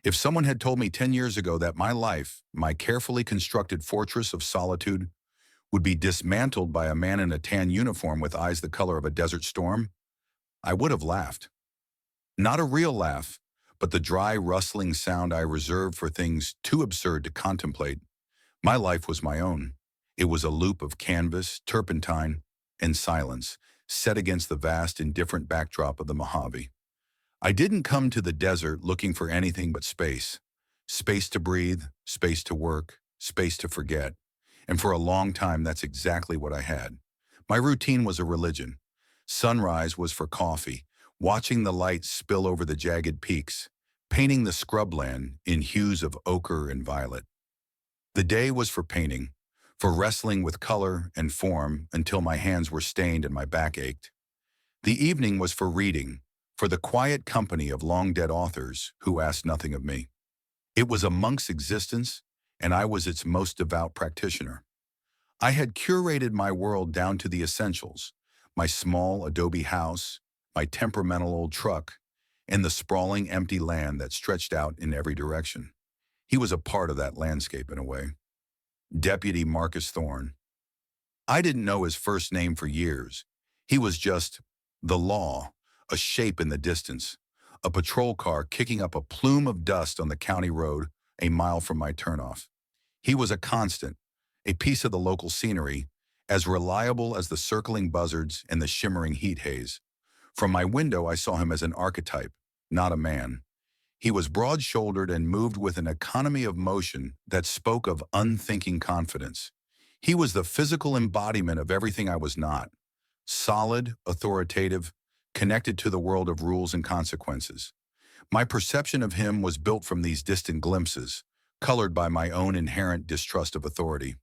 If someone had told me 10 years ago that my life, my carefully constructed fortress of solitude, would be dismantled by a man in a tan uniform with eyes the color of a desert storm, I would have laughed. Not a real laugh, but the dry, rustling sound I reserve for things too absurd to contemplate. My life was my own. It was a loop of canvas, turpentine, and silence, set against the vast, indifferent backdrop of the Mojave. I didn't come to the desert looking for anything but space. Space to breathe, space to work, space to forget. And for a long time, that's exactly what I had. My routine was a religion. Sunrise was for coffee, watching the light spill over the jagged peaks, painting the scrubland in hues of ochre and violet. The day was for painting, for wrestling with color and form until my hands were stained and my back ached. The evening was for reading, for the quiet company of long-dead authors who asked nothing of me. It was a monk's existence, and I was its most devout practitioner. I had curated my world down to the essentials, my small adobe house, my temperamental old truck, and the sprawling empty land that stretched out in every direction. He was a part of that landscape in a way. Deputy Marcus Thorne. I didn't know his first name for years. He was just the law, a shape in the distance, a patrol car kicking up a plume of dust on the county road a mile from my turnoff. He was a constant, a piece of the local scenery, as reliable as the circling buzzards and the shimmering heat haze. From my window, I saw him as an archetype, not a man. He was broad-shouldered and moved with an economy of motion that spoke of unthinking confidence. He was the physical embodiment of everything I was not: solid, authoritative, connected to the world of rules and consequences. My perception of him was built from these distant glimpses, colored by my own inherent distrust of authority.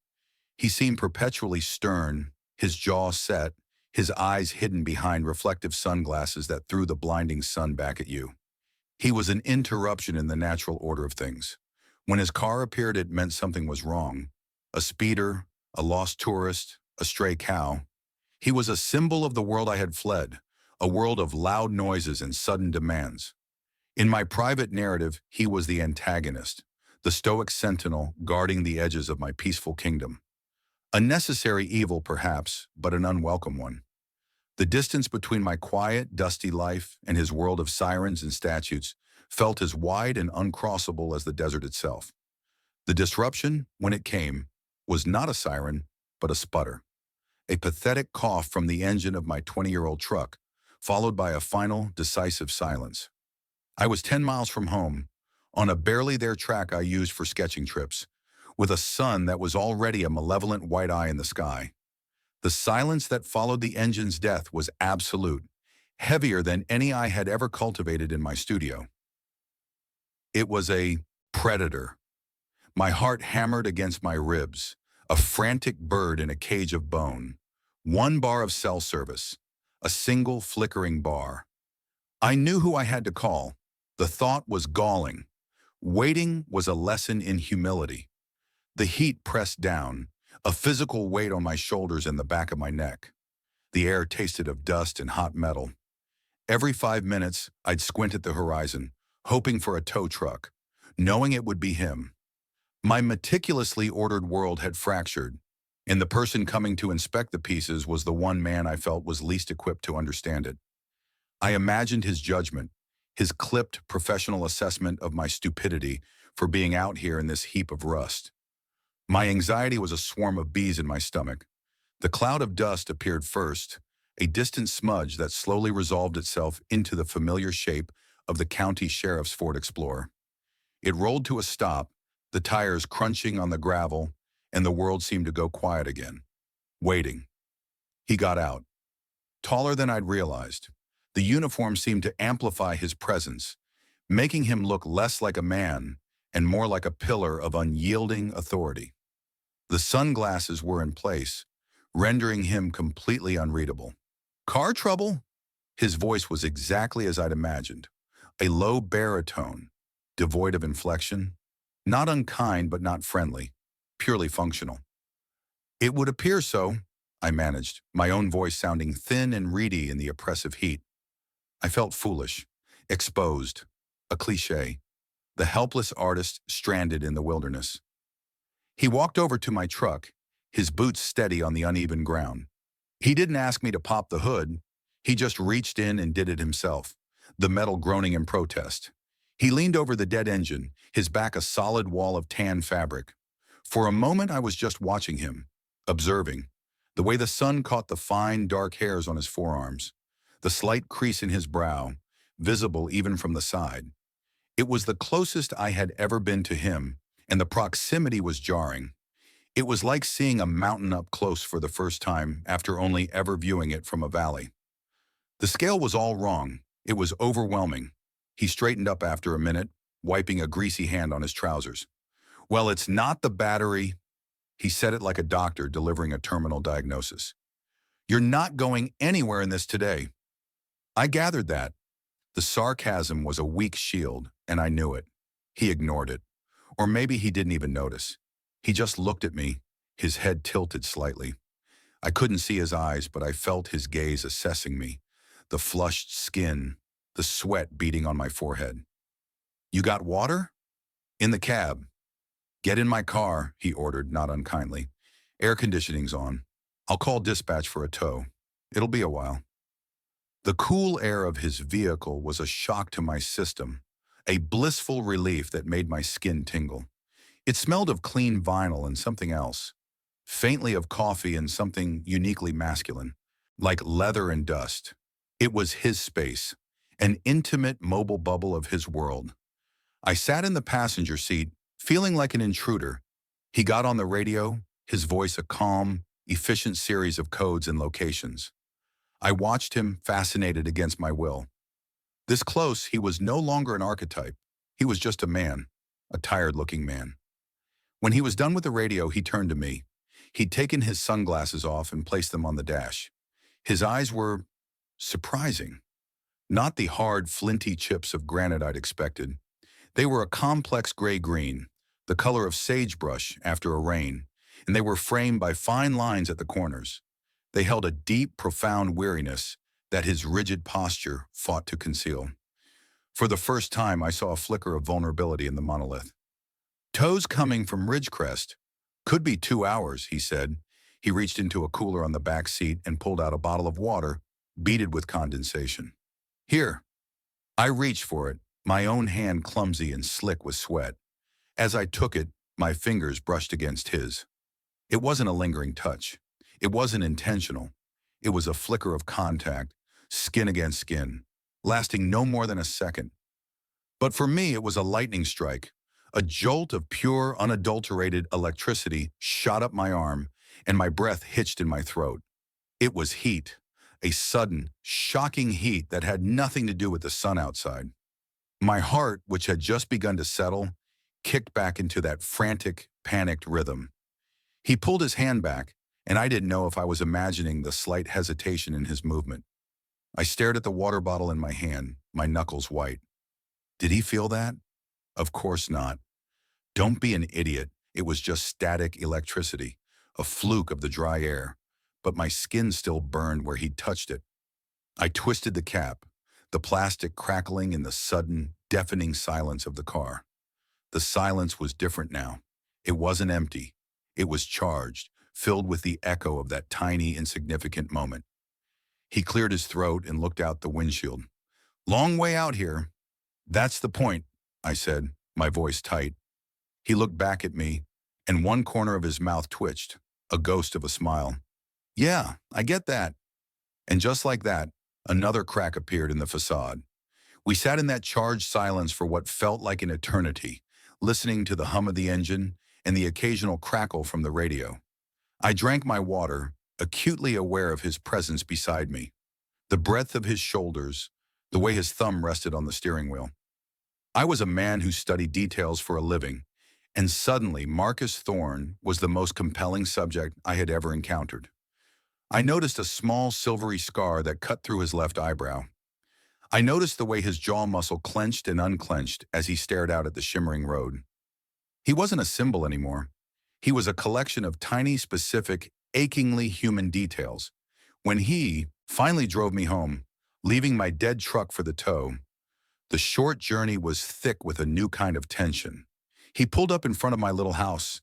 He seemed perpetually stern, his jaw set, his eyes hidden behind reflective sunglasses that threw the blinding sun back at you. He was an interruption in the natural order of things. When his car appeared, it meant something was wrong. A speeder, a lost tourist, a stray cow. He was a symbol of the world I had fled, a world of loud noises and sudden demands. In my private narrative, he was the antagonist, the stoic sentinel guarding the edges of my peaceful kingdom. A necessary evil, perhaps, but an unwelcome one. The distance between my quiet, dusty life and his world of sirens and statutes felt as wide and uncrossable as the desert itself. The disruption, when it came, was not a siren, but a sputter. A pathetic cough from the engine of my 20-year-old truck, followed by a final, decisive silence. I was 10 miles from home, on a barely there track I used for sketching trips, with a sun that was already a malevolent white eye in the sky. The silence that followed the engine's death was absolute, heavier than any I had ever cultivated in my studio. It was a predator. My heart hammered against my ribs, a frantic bird in a cage of bone. 1 bar of cell service, a single flickering bar. I knew who I had to call. The thought was galling. Waiting was a lesson in humility. The heat pressed down, a physical weight on my shoulders and the back of my neck. The air tasted of dust and hot metal. Every 5 minutes, I'd squint at the horizon, hoping for a tow truck, knowing it would be him. My meticulously ordered world had fractured, and the person coming to inspect the pieces was the one man I felt was least equipped to understand it. I imagined his judgment, his clipped professional assessment of my stupidity for being out here in this heap of rust. My anxiety was a swarm of bees in my stomach. The cloud of dust appeared first, a distant smudge that slowly resolved itself into the familiar shape of the county sheriff's Ford Explorer. It rolled to a stop, the tires crunching on the gravel, and the world seemed to go quiet again. Waiting. He got out. Taller than I'd realized. The uniform seemed to amplify his presence, making him look less like a man and more like a pillar of unyielding authority. The sunglasses were in place, rendering him completely unreadable. "Car trouble?" His voice was exactly as I'd imagined, a low baritone, devoid of inflection, not unkind but not friendly, purely functional. "It would appear so," I managed, my own voice sounding thin and reedy in the oppressive heat. I felt foolish, exposed, a cliché. the helpless artist stranded in the wilderness. He walked over to my truck, his boots steady on the uneven ground. He didn't ask me to pop the hood. He just reached in and did it himself, the metal groaning in protest. He leaned over the dead engine, his back a solid wall of tan fabric. For a moment, I was just watching him, observing, the way the sun caught the fine, dark hairs on his forearms, the slight crease in his brow, visible even from the side. It was the closest I had ever been to him, and the proximity was jarring. It was like seeing a mountain up close for the first time after only ever viewing it from a valley. The scale was all wrong. It was overwhelming. He straightened up after a minute, wiping a greasy hand on his trousers. Well, it's not the battery. He said it like a doctor delivering a terminal diagnosis. You're not going anywhere in this today. I gathered that. The sarcasm was a weak shield, and I knew it. He ignored it. Or maybe he didn't even notice. He just looked at me, his head tilted slightly. I couldn't see his eyes, but I felt his gaze assessing me, the flushed skin, the sweat beading on my forehead. You got water? In the cab. Get in my car, he ordered, not unkindly. Air conditioning's on. I'll call dispatch for a tow. It'll be a while. The cool air of his vehicle was a shock to my system, a blissful relief that made my skin tingle. It smelled of clean vinyl and something else, faintly of coffee and something uniquely masculine, like leather and dust. It was his space, an intimate mobile bubble of his world. I sat in the passenger seat, feeling like an intruder. He got on the radio, his voice a calm, efficient series of codes and locations. I watched him, fascinated against my will. This close, he was no longer an archetype. He was just a man, a tired-looking man. When he was done with the radio, he turned to me. He'd taken his sunglasses off and placed them on the dash. His eyes were surprising. Not the hard, flinty chips of granite I'd expected. They were a complex gray-green, the color of sagebrush after a rain, and they were framed by fine lines at the corners. They held a deep, profound weariness that his rigid posture fought to conceal. For the first time, I saw a flicker of vulnerability in the monolith. Tows coming from Ridgecrest. Could be 2 hours, he said. He reached into a cooler on the back seat and pulled out a bottle of water, beaded with condensation. Here. I reached for it, my own hand clumsy and slick with sweat. As I took it, my fingers brushed against his. It wasn't a lingering touch. It wasn't intentional. It was a flicker of contact, skin against skin, lasting no more than a second. But for me, it was a lightning strike. A jolt of pure, unadulterated electricity shot up my arm, and my breath hitched in my throat. It was heat, a sudden, shocking heat that had nothing to do with the sun outside. My heart, which had just begun to settle, kicked back into that frantic, panicked rhythm. He pulled his hand back, and I didn't know if I was imagining the slight hesitation in his movement. I stared at the water bottle in my hand, my knuckles white. Did he feel that? Of course not. Don't be an idiot. It was just static electricity, a fluke of the dry air, but my skin still burned where he'd touched it. I twisted the cap, the plastic crackling in the sudden, deafening silence of the car. The silence was different now. It wasn't empty. It was charged, filled with the echo of that tiny, insignificant moment. He cleared his throat and looked out the windshield. Long way out here. That's the point, I said, my voice tight. He looked back at me, and one corner of his mouth twitched, a ghost of a smile. Yeah, I get that. And just like that, another crack appeared in the facade. We sat in that charged silence for what felt like an eternity, listening to the hum of the engine and the occasional crackle from the radio. I drank my water, acutely aware of his presence beside me, the breadth of his shoulders, the way his thumb rested on the steering wheel. I was a man who studied details for a living, and suddenly Marcus Thorne was the most compelling subject I had ever encountered. I noticed a small silvery scar that cut through his left eyebrow. I noticed the way his jaw muscle clenched and unclenched as he stared out at the shimmering road. He wasn't a symbol anymore. He was a collection of tiny, specific, achingly human details. When he finally drove me home, leaving my dead truck for the tow, The short journey was thick with a new kind of tension. He pulled up in front of my little house,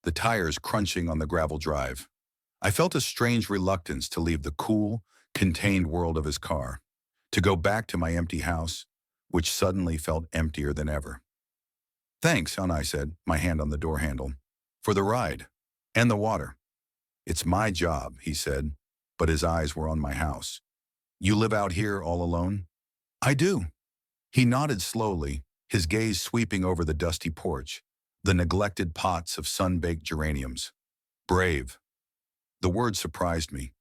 the tires crunching on the gravel drive. I felt a strange reluctance to leave the cool, contained world of his car, to go back to my empty house, which suddenly felt emptier than ever. Thanks, I said, my hand on the door handle, for the ride and the water. It's my job, he said, but his eyes were on my house. You live out here all alone? I do. He nodded slowly, his gaze sweeping over the dusty porch, the neglected pots of sun-baked geraniums. Brave. The word surprised me.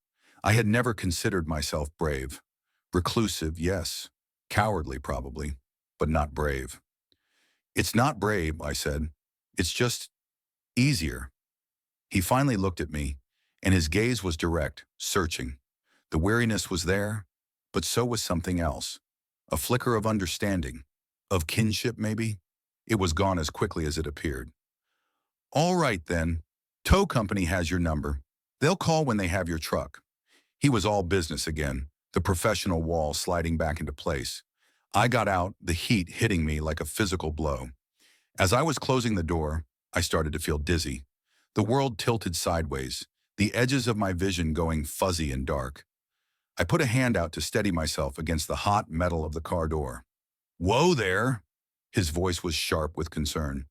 I had never considered myself brave. Reclusive, yes. Cowardly, probably, but not brave. It's not brave, I said. It's just easier. He finally looked at me, and his gaze was direct, searching. The weariness was there, but so was something else. A flicker of understanding, of kinship maybe. It was gone as quickly as it appeared. All right then, tow company has your number. They'll call when they have your truck. He was all business again, the professional wall sliding back into place. I got out, the heat hitting me like a physical blow. As I was closing the door, I started to feel dizzy. The world tilted sideways, the edges of my vision going fuzzy and dark. I put a hand out to steady myself against the hot metal of the car door. Whoa there! His voice was sharp with concern.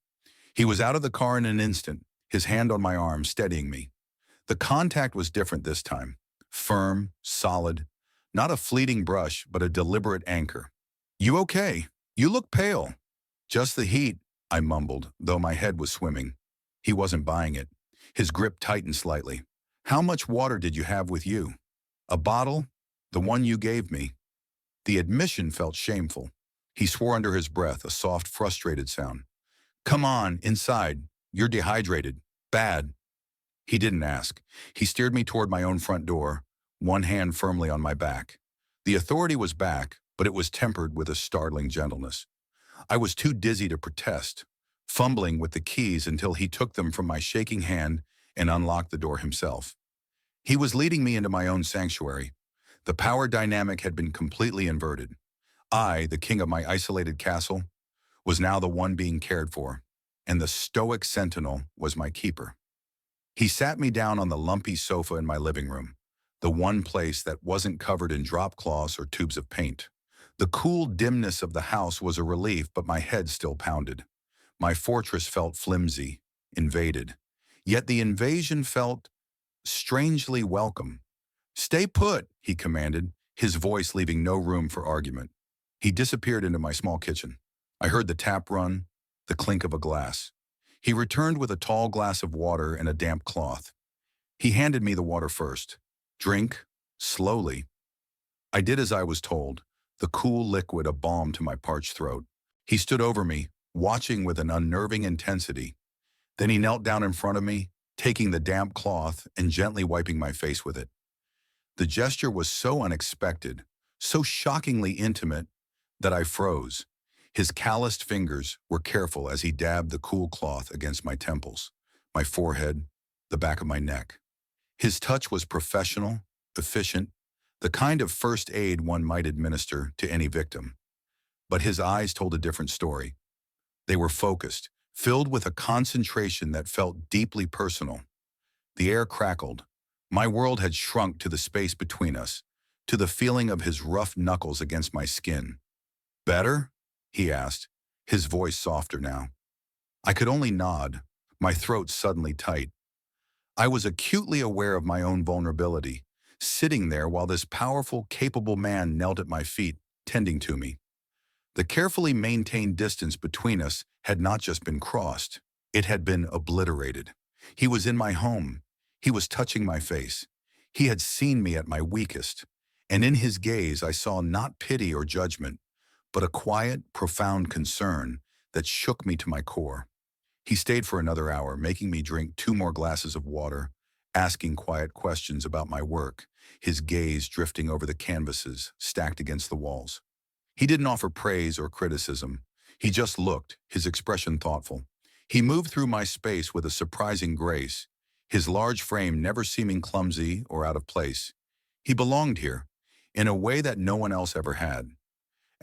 He was out of the car in an instant, his hand on my arm steadying me. The contact was different this time. Firm, solid, not a fleeting brush, but a deliberate anchor. You okay? You look pale. Just the heat, I mumbled, though my head was swimming. He wasn't buying it. His grip tightened slightly. How much water did you have with you? A bottle? The one you gave me. The admission felt shameful. He swore under his breath, a soft, frustrated sound. Come on, inside. You're dehydrated. Bad. He didn't ask. He steered me toward my own front door, one hand firmly on my back. The authority was back, but it was tempered with a startling gentleness. I was too dizzy to protest, fumbling with the keys until he took them from my shaking hand and unlocked the door himself. He was leading me into my own sanctuary. The power dynamic had been completely inverted. I, the king of my isolated castle, was now the one being cared for, and the stoic sentinel was my keeper. He sat me down on the lumpy sofa in my living room, the one place that wasn't covered in drop cloths or tubes of paint. The cool dimness of the house was a relief, but my head still pounded. My fortress felt flimsy, invaded. Yet the invasion felt strangely welcome. Stay put, he commanded, his voice leaving no room for argument. He disappeared into my small kitchen. I heard the tap run, the clink of a glass. He returned with a tall glass of water and a damp cloth. He handed me the water first. Drink, slowly. I did as I was told, the cool liquid a balm to my parched throat. He stood over me, watching with an unnerving intensity. Then he knelt down in front of me, taking the damp cloth and gently wiping my face with it. The gesture was so unexpected, so shockingly intimate, that I froze. His calloused fingers were careful as he dabbed the cool cloth against my temples, my forehead, the back of my neck. His touch was professional, efficient, the kind of first aid one might administer to any victim. But his eyes told a different story. They were focused, filled with a concentration that felt deeply personal. The air crackled. My world had shrunk to the space between us, to the feeling of his rough knuckles against my skin. Better? He asked, his voice softer now. I could only nod, my throat suddenly tight. I was acutely aware of my own vulnerability, sitting there while this powerful, capable man knelt at my feet, tending to me. The carefully maintained distance between us had not just been crossed, it had been obliterated. He was in my home. He was touching my face. He had seen me at my weakest, and in his gaze I saw not pity or judgment, but a quiet, profound concern that shook me to my core. He stayed for another hour, making me drink 2 more glasses of water, asking quiet questions about my work, his gaze drifting over the canvases stacked against the walls. He didn't offer praise or criticism. He just looked, his expression thoughtful. He moved through my space with a surprising grace, his large frame never seeming clumsy or out of place. He belonged here, in a way that no one else ever had.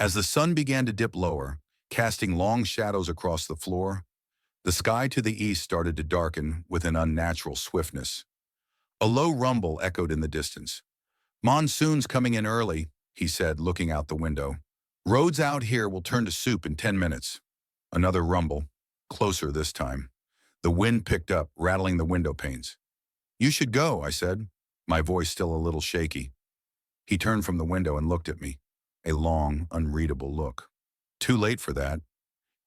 As the sun began to dip lower, casting long shadows across the floor, the sky to the east started to darken with an unnatural swiftness. A low rumble echoed in the distance. "Monsoon's coming in early," he said, looking out the window. "Roads out here will turn to soup in 10 minutes. Another rumble, closer this time. The wind picked up, rattling the window panes. "You should go," I said, my voice still a little shaky. He turned from the window and looked at me, a long, unreadable look. Too late for that.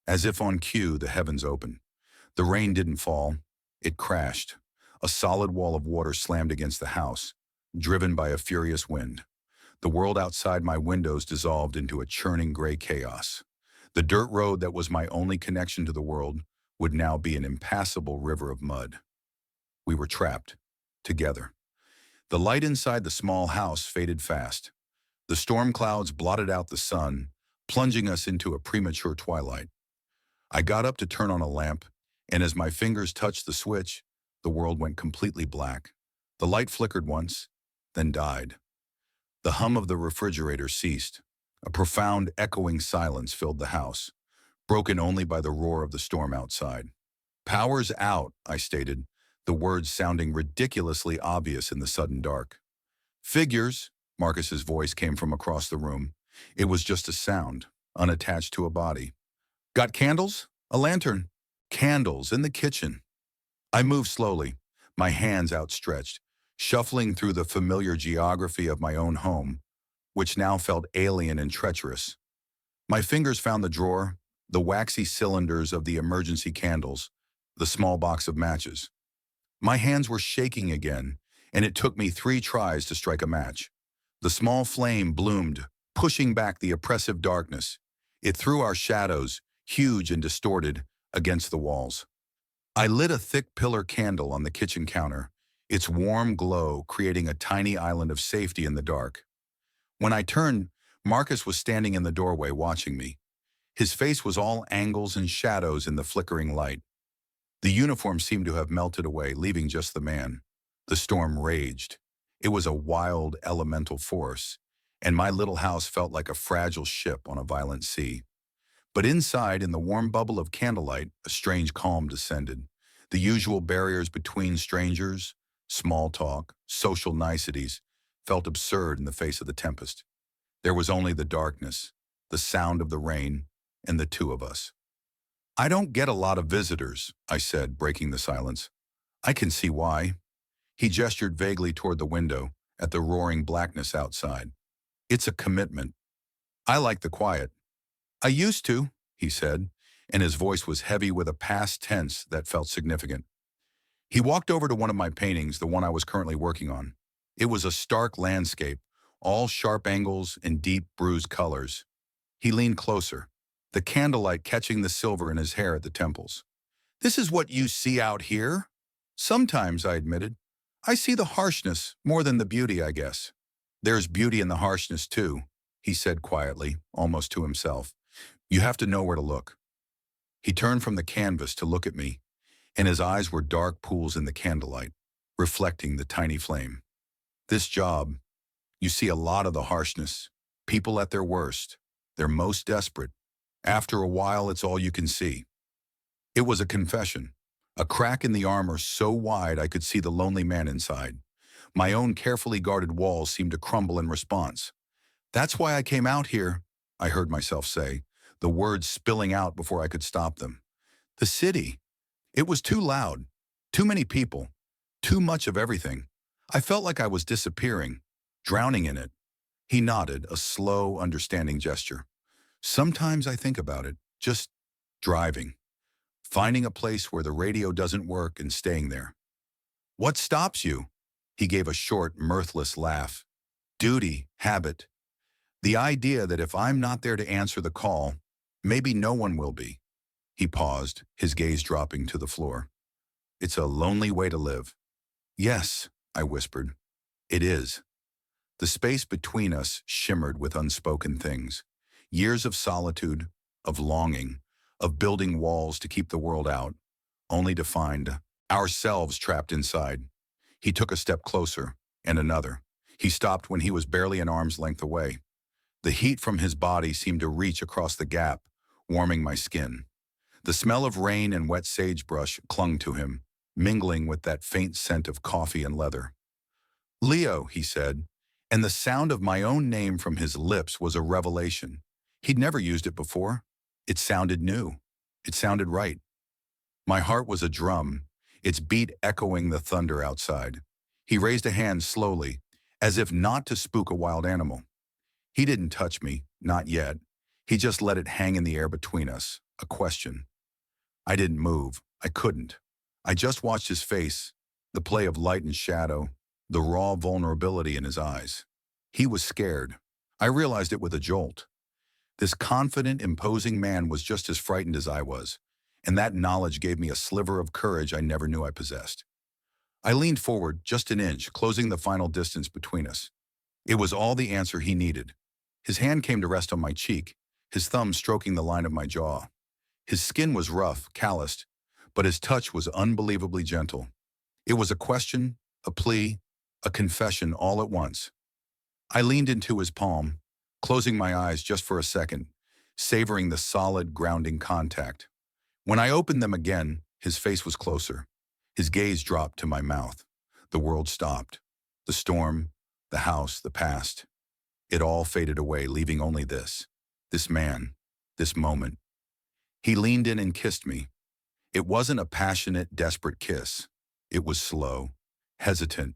As if on cue, the heavens opened. The rain didn't fall. It crashed. A solid wall of water slammed against the house, driven by a furious wind. The world outside my windows dissolved into a churning gray chaos. The dirt road that was my only connection to the world would now be an impassable river of mud. We were trapped, together. The light inside the small house faded fast. The storm clouds blotted out the sun, plunging us into a premature twilight. I got up to turn on a lamp, and as my fingers touched the switch, the world went completely black. The light flickered once, then died. The hum of the refrigerator ceased. A profound, echoing silence filled the house, broken only by the roar of the storm outside. "Power's out," I stated, the words sounding ridiculously obvious in the sudden dark. "Figures," Marcus's voice came from across the room. It was just a sound, unattached to a body. "Got candles? A lantern." "Candles in the kitchen." I moved slowly, my hands outstretched, shuffling through the familiar geography of my own home, which now felt alien and treacherous. My fingers found the drawer, the waxy cylinders of the emergency candles, the small box of matches. My hands were shaking again, and it took me 3 tries to strike a match. The small flame bloomed, pushing back the oppressive darkness. It threw our shadows, huge and distorted, against the walls. I lit a thick pillar candle on the kitchen counter, its warm glow creating a tiny island of safety in the dark. When I turned, Marcus was standing in the doorway watching me. His face was all angles and shadows in the flickering light. The uniform seemed to have melted away, leaving just the man. The storm raged. It was a wild, elemental force, and my little house felt like a fragile ship on a violent sea. But inside, in the warm bubble of candlelight, a strange calm descended. The usual barriers between strangers, small talk, social niceties, felt absurd in the face of the tempest. There was only the darkness, the sound of the rain, and the two of us. "I don't get a lot of visitors," I said, breaking the silence. "I can see why." He gestured vaguely toward the window, at the roaring blackness outside. "It's a commitment. I like the quiet." "I used to," he said, and his voice was heavy with a past tense that felt significant. He walked over to one of my paintings, the one I was currently working on. It was a stark landscape, all sharp angles and deep, bruised colors. He leaned closer, the candlelight catching the silver in his hair at the temples. "This is what you see out here?" "Sometimes," I admitted. "I see the harshness more than the beauty, I guess." "There's beauty in the harshness, too," he said quietly, almost to himself. "You have to know where to look." He turned from the canvas to look at me, and his eyes were dark pools in the candlelight, reflecting the tiny flame. "This job, you see a lot of the harshness. People at their worst. They're most desperate. After a while, it's all you can see." It was a confession, a crack in the armor so wide I could see the lonely man inside. My own carefully guarded walls seemed to crumble in response. "That's why I came out here," I heard myself say, the words spilling out before I could stop them. "The city. It was too loud. Too many people. Too much of everything. I felt like I was disappearing, drowning in it." He nodded, a slow, understanding gesture. "Sometimes I think about it, just driving. Finding a place where the radio doesn't work and staying there." "What stops you?" He gave a short, mirthless laugh. "Duty, habit. The idea that if I'm not there to answer the call, maybe no one will be." He paused, his gaze dropping to the floor. "It's a lonely way to live." "Yes," I whispered. "It is." The space between us shimmered with unspoken things. Years of solitude, of longing, of building walls to keep the world out, only to find ourselves trapped inside. He took a step closer, and another. He stopped when he was barely an arm's length away. The heat from his body seemed to reach across the gap, warming my skin. The smell of rain and wet sagebrush clung to him, mingling with that faint scent of coffee and leather. "Leo," he said, and the sound of my own name from his lips was a revelation. He'd never used it before. It sounded new. It sounded right. My heart was a drum, its beat echoing the thunder outside. He raised a hand slowly, as if not to spook a wild animal. He didn't touch me, not yet. He just let it hang in the air between us, a question. I didn't move. I couldn't. I just watched his face, the play of light and shadow, the raw vulnerability in his eyes. He was scared. I realized it with a jolt. This confident, imposing man was just as frightened as I was, and that knowledge gave me a sliver of courage I never knew I possessed. I leaned forward just an inch, closing the final distance between us. It was all the answer he needed. His hand came to rest on my cheek, his thumb stroking the line of my jaw. His skin was rough, calloused, but his touch was unbelievably gentle. It was a question, a plea, a confession all at once. I leaned into his palm, closing my eyes just for a second, savoring the solid, grounding contact. When I opened them again, his face was closer. His gaze dropped to my mouth. The world stopped. The storm, the house, the past. It all faded away, leaving only this man, this moment. He leaned in and kissed me. It wasn't a passionate, desperate kiss. It was slow, hesitant.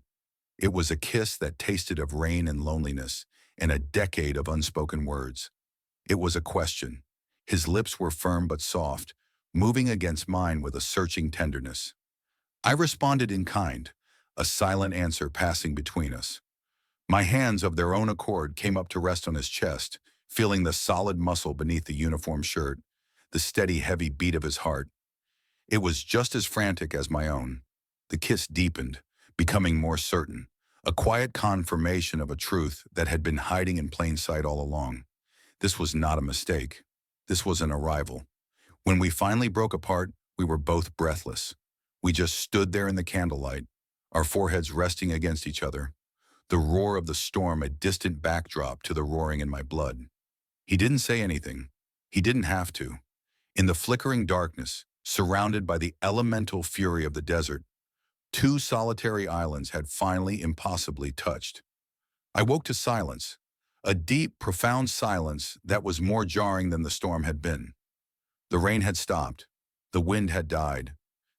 It was a kiss that tasted of rain and loneliness and a decade of unspoken words. It was a question. His lips were firm but soft, moving against mine with a searching tenderness. I responded in kind, a silent answer passing between us. My hands of their own accord came up to rest on his chest, feeling the solid muscle beneath the uniform shirt, the steady, heavy beat of his heart. It was just as frantic as my own. The kiss deepened, becoming more certain, a quiet confirmation of a truth that had been hiding in plain sight all along. This was not a mistake. This was an arrival. When we finally broke apart, we were both breathless. We just stood there in the candlelight, our foreheads resting against each other, the roar of the storm a distant backdrop to the roaring in my blood. He didn't say anything. He didn't have to. In the flickering darkness, surrounded by the elemental fury of the desert, two solitary islands had finally impossibly touched. I woke to silence, a deep, profound silence that was more jarring than the storm had been. The rain had stopped. The wind had died.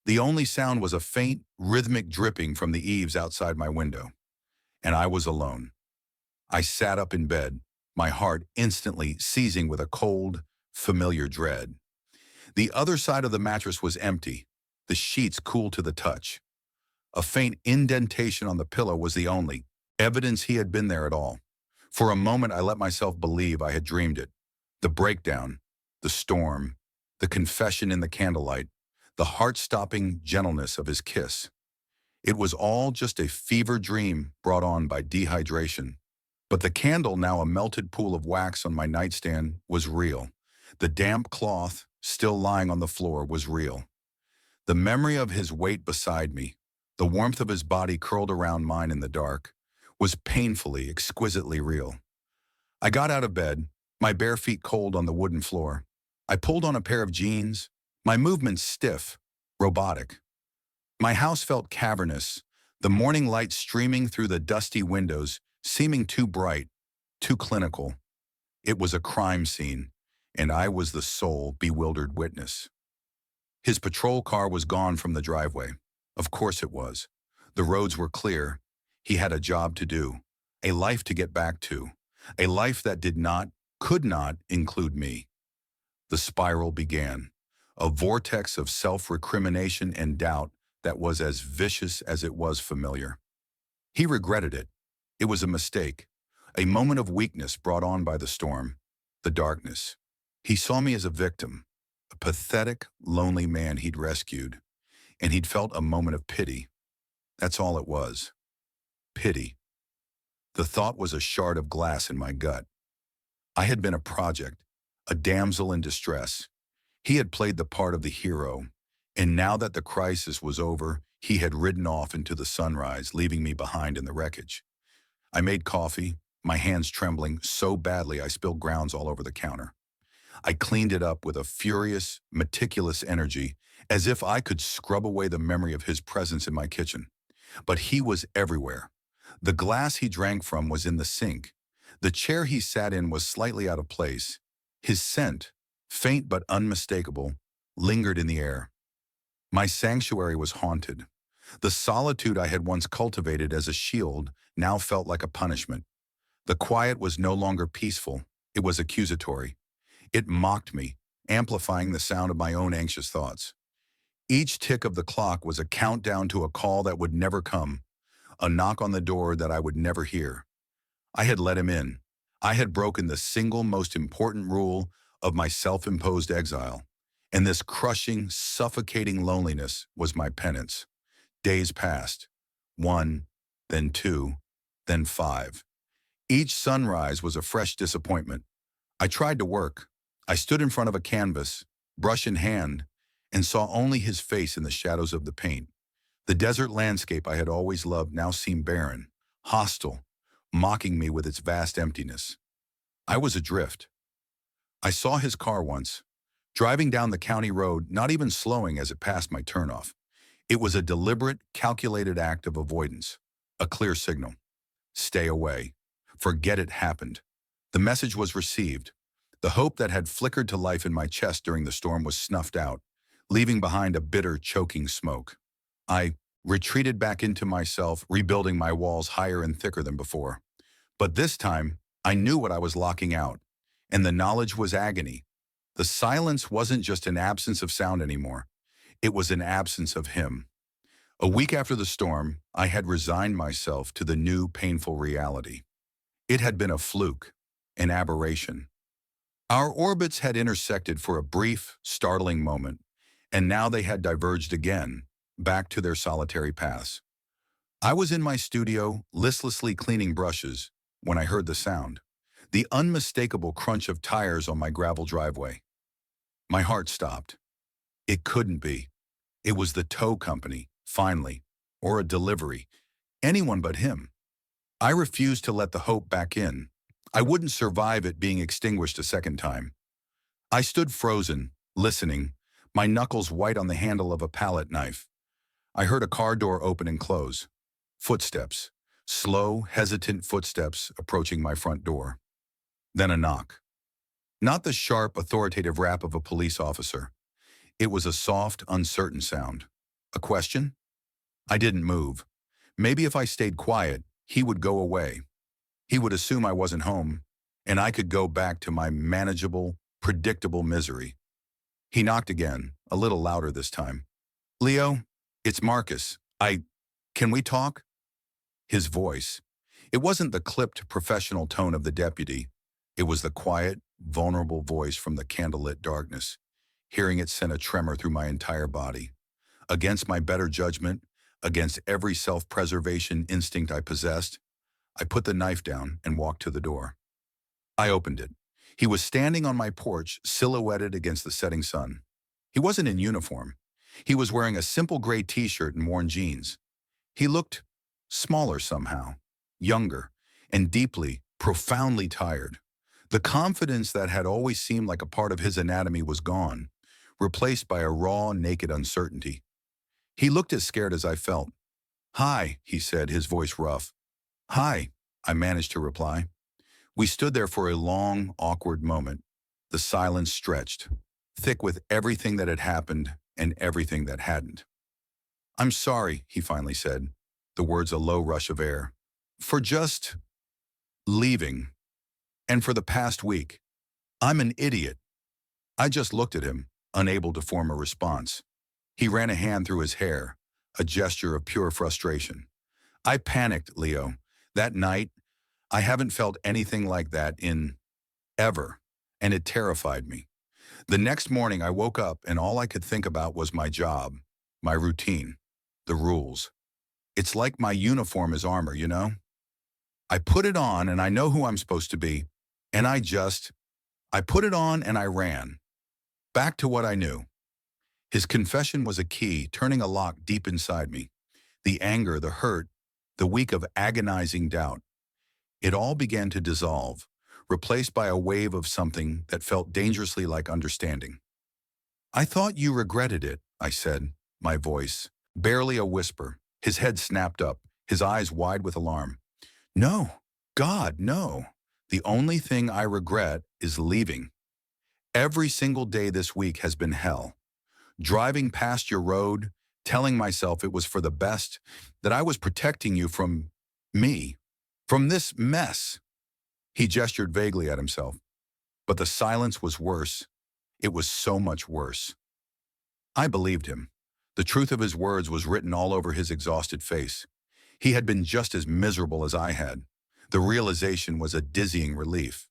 The only sound was a faint, rhythmic dripping from the eaves outside my window. And I was alone. I sat up in bed, my heart instantly seizing with a cold, familiar dread. The other side of the mattress was empty, the sheets cool to the touch. A faint indentation on the pillow was the only evidence he had been there at all. For a moment I let myself believe I had dreamed it. The breakdown, the storm, the confession in the candlelight, the heart-stopping gentleness of his kiss. It was all just a fever dream brought on by dehydration. But the candle, now a melted pool of wax on my nightstand, was real. The damp cloth, still lying on the floor, was real. The memory of his weight beside me, the warmth of his body curled around mine in the dark, was painfully, exquisitely real. I got out of bed, my bare feet cold on the wooden floor. I pulled on a pair of jeans, my movements stiff, robotic. My house felt cavernous, the morning light streaming through the dusty windows, seeming too bright, too clinical. It was a crime scene, and I was the sole bewildered witness. His patrol car was gone from the driveway. Of course it was. The roads were clear. He had a job to do, a life to get back to, a life that did not, could not include me. The spiral began, a vortex of self-recrimination and doubt that was as vicious as it was familiar. He regretted it. It was a mistake, a moment of weakness brought on by the storm, the darkness. He saw me as a victim, a pathetic, lonely man he'd rescued, and he'd felt a moment of pity. That's all it was. Pity. The thought was a shard of glass in my gut. I had been a project, a damsel in distress. He had played the part of the hero, and now that the crisis was over, he had ridden off into the sunrise, leaving me behind in the wreckage. I made coffee, my hands trembling so badly I spilled grounds all over the counter. I cleaned it up with a furious, meticulous energy, as if I could scrub away the memory of his presence in my kitchen. But he was everywhere. The glass he drank from was in the sink. The chair he sat in was slightly out of place. His scent, faint but unmistakable, lingered in the air. My sanctuary was haunted. The solitude I had once cultivated as a shield now felt like a punishment. The quiet was no longer peaceful. It was accusatory. It mocked me, amplifying the sound of my own anxious thoughts. Each tick of the clock was a countdown to a call that would never come, a knock on the door that I would never hear. I had let him in. I had broken the single most important rule of my self-imposed exile, and this crushing, suffocating loneliness was my penance. Days passed. 1, then 2, then 5. Each sunrise was a fresh disappointment. I tried to work. I stood in front of a canvas, brush in hand, and saw only his face in the shadows of the paint. The desert landscape I had always loved now seemed barren, hostile, mocking me with its vast emptiness. I was adrift. I saw his car once, driving down the county road, not even slowing as it passed my turnoff. It was a deliberate, calculated act of avoidance, a clear signal. Stay away. Forget it happened. The message was received. The hope that had flickered to life in my chest during the storm was snuffed out, leaving behind a bitter, choking smoke. I retreated back into myself, rebuilding my walls higher and thicker than before. But this time, I knew what I was locking out, and the knowledge was agony. The silence wasn't just an absence of sound anymore. It was an absence of him. A week after the storm, I had resigned myself to the new, painful reality. It had been a fluke, an aberration. Our orbits had intersected for a brief, startling moment, and now they had diverged again, back to their solitary paths. I was in my studio, listlessly cleaning brushes, when I heard the sound, the unmistakable crunch of tires on my gravel driveway. My heart stopped. It couldn't be. It was the tow company, finally, or a delivery, anyone but him. I refused to let the hope back in. I wouldn't survive it being extinguished a second time. I stood frozen, listening, my knuckles white on the handle of a palette knife. I heard a car door open and close. Footsteps, slow, hesitant footsteps approaching my front door. Then a knock. Not the sharp, authoritative rap of a police officer. It was a soft, uncertain sound. A question? I didn't move. Maybe if I stayed quiet, he would go away. He would assume I wasn't home, and I could go back to my manageable, predictable misery. He knocked again, a little louder this time. "Leo, it's Marcus. Can we talk?" His voice. It wasn't the clipped, professional tone of the deputy. It was the quiet, vulnerable voice from the candlelit darkness. Hearing it sent a tremor through my entire body. Against my better judgment, against every self-preservation instinct I possessed, I put the knife down and walked to the door. I opened it. He was standing on my porch, silhouetted against the setting sun. He wasn't in uniform. He was wearing a simple gray t-shirt and worn jeans. He looked smaller somehow, younger, and deeply, profoundly tired. The confidence that had always seemed like a part of his anatomy was gone, replaced by a raw, naked uncertainty. He looked as scared as I felt. "Hi," he said, his voice rough. "Hi," I managed to reply. We stood there for a long, awkward moment. The silence stretched, thick with everything that had happened and everything that hadn't. "I'm sorry," he finally said, the words a low rush of air, "for just leaving, and for the past week. I'm an idiot." I just looked at him, unable to form a response. He ran a hand through his hair, a gesture of pure frustration. "I panicked, Leo. That night, I haven't felt anything like that in ever, and it terrified me. The next morning I woke up and all I could think about was my job, my routine, the rules. It's like my uniform is armor, you know? I put it on and I know who I'm supposed to be, and I put it on and I ran. Back to what I knew." His confession was a key, turning a lock deep inside me. The anger, the hurt, the week of agonizing doubt. It all began to dissolve, replaced by a wave of something that felt dangerously like understanding. "I thought you regretted it," I said, my voice barely a whisper. His head snapped up, his eyes wide with alarm. "No, God, no. The only thing I regret is leaving. Every single day this week has been hell. Driving past your road, telling myself it was for the best, that I was protecting you from me, from this mess." He gestured vaguely at himself, but the silence was worse. It was so much worse. I believed him. The truth of his words was written all over his exhausted face. He had been just as miserable as I had. The realization was a dizzying relief.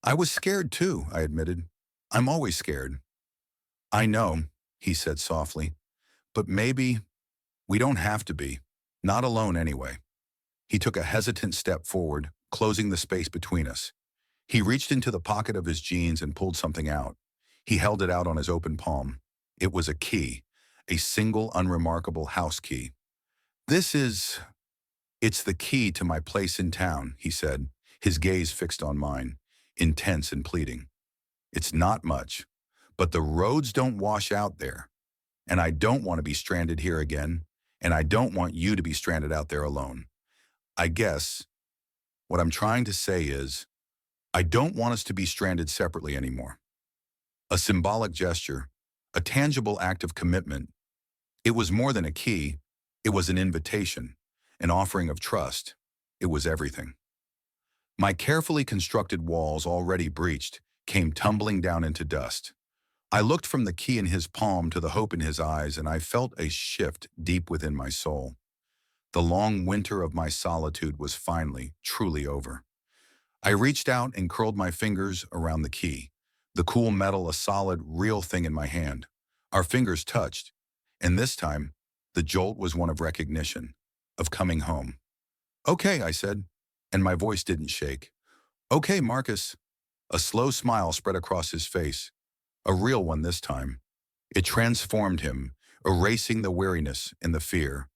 "I was scared too," I admitted. "I'm always scared." "I know," he said softly, "but maybe we don't have to be. Not alone anyway." He took a hesitant step forward, closing the space between us. He reached into the pocket of his jeans and pulled something out. He held it out on his open palm. It was a key, a single unremarkable house key. It's the key to my place in town," he said, his gaze fixed on mine, intense and pleading. "It's not much, but the roads don't wash out there, and I don't want to be stranded here again, and I don't want you to be stranded out there alone. I guess what I'm trying to say is, I don't want us to be stranded separately anymore." A symbolic gesture, a tangible act of commitment. It was more than a key, it was an invitation, an offering of trust. It was everything. My carefully constructed walls, already breached, came tumbling down into dust. I looked from the key in his palm to the hope in his eyes, and I felt a shift deep within my soul. The long winter of my solitude was finally, truly over. I reached out and curled my fingers around the key, the cool metal a solid, real thing in my hand. Our fingers touched, and this time, the jolt was one of recognition, of coming home. "Okay," I said, and my voice didn't shake. "Okay, Marcus." A slow smile spread across his face, a real one this time. It transformed him, erasing the weariness and the fear,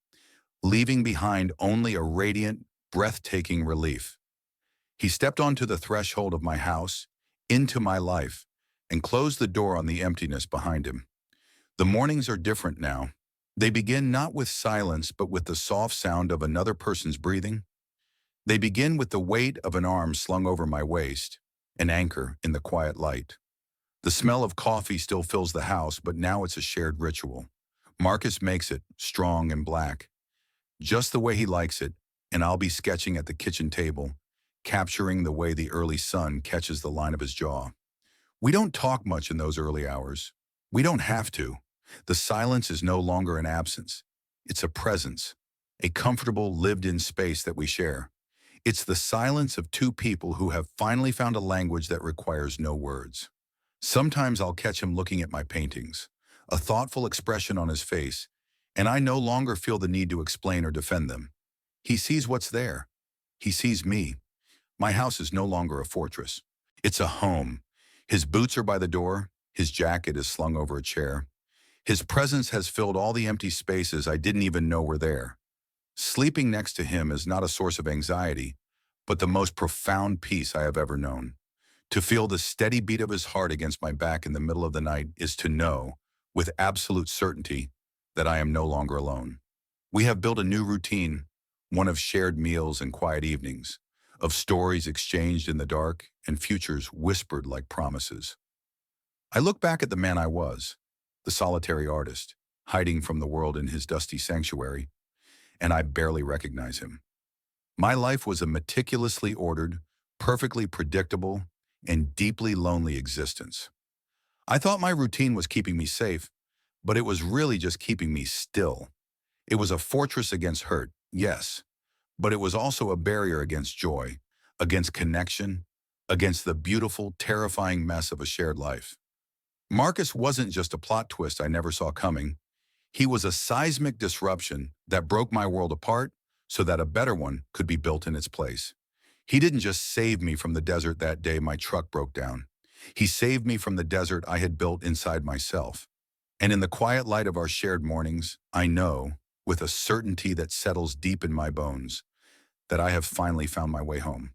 leaving behind only a radiant, breathtaking relief. He stepped onto the threshold of my house, into my life, and closed the door on the emptiness behind him. The mornings are different now. They begin not with silence, but with the soft sound of another person's breathing. They begin with the weight of an arm slung over my waist, an anchor in the quiet light. The smell of coffee still fills the house, but now it's a shared ritual. Marcus makes it, strong and black, just the way he likes it, and I'll be sketching at the kitchen table, capturing the way the early sun catches the line of his jaw. We don't talk much in those early hours. We don't have to. The silence is no longer an absence. It's a presence, a comfortable, lived-in space that we share. It's the silence of two people who have finally found a language that requires no words. Sometimes I'll catch him looking at my paintings, a thoughtful expression on his face, and I no longer feel the need to explain or defend them. He sees what's there. He sees me. My house is no longer a fortress. It's a home. His boots are by the door. His jacket is slung over a chair. His presence has filled all the empty spaces I didn't even know were there. Sleeping next to him is not a source of anxiety, but the most profound peace I have ever known. To feel the steady beat of his heart against my back in the middle of the night is to know, with absolute certainty, that I am no longer alone. We have built a new routine, one of shared meals and quiet evenings, of stories exchanged in the dark and futures whispered like promises. I look back at the man I was, the solitary artist, hiding from the world in his dusty sanctuary, and I barely recognize him. My life was a meticulously ordered, perfectly predictable, and deeply lonely existence. I thought my routine was keeping me safe, but it was really just keeping me still. It was a fortress against hurt, yes, but it was also a barrier against joy, against connection, against the beautiful, terrifying mess of a shared life. Marcus wasn't just a plot twist I never saw coming. He was a seismic disruption that broke my world apart so that a better one could be built in its place. He didn't just save me from the desert that day my truck broke down. He saved me from the desert I had built inside myself. And in the quiet light of our shared mornings, I know, with a certainty that settles deep in my bones, that I have finally found my way home.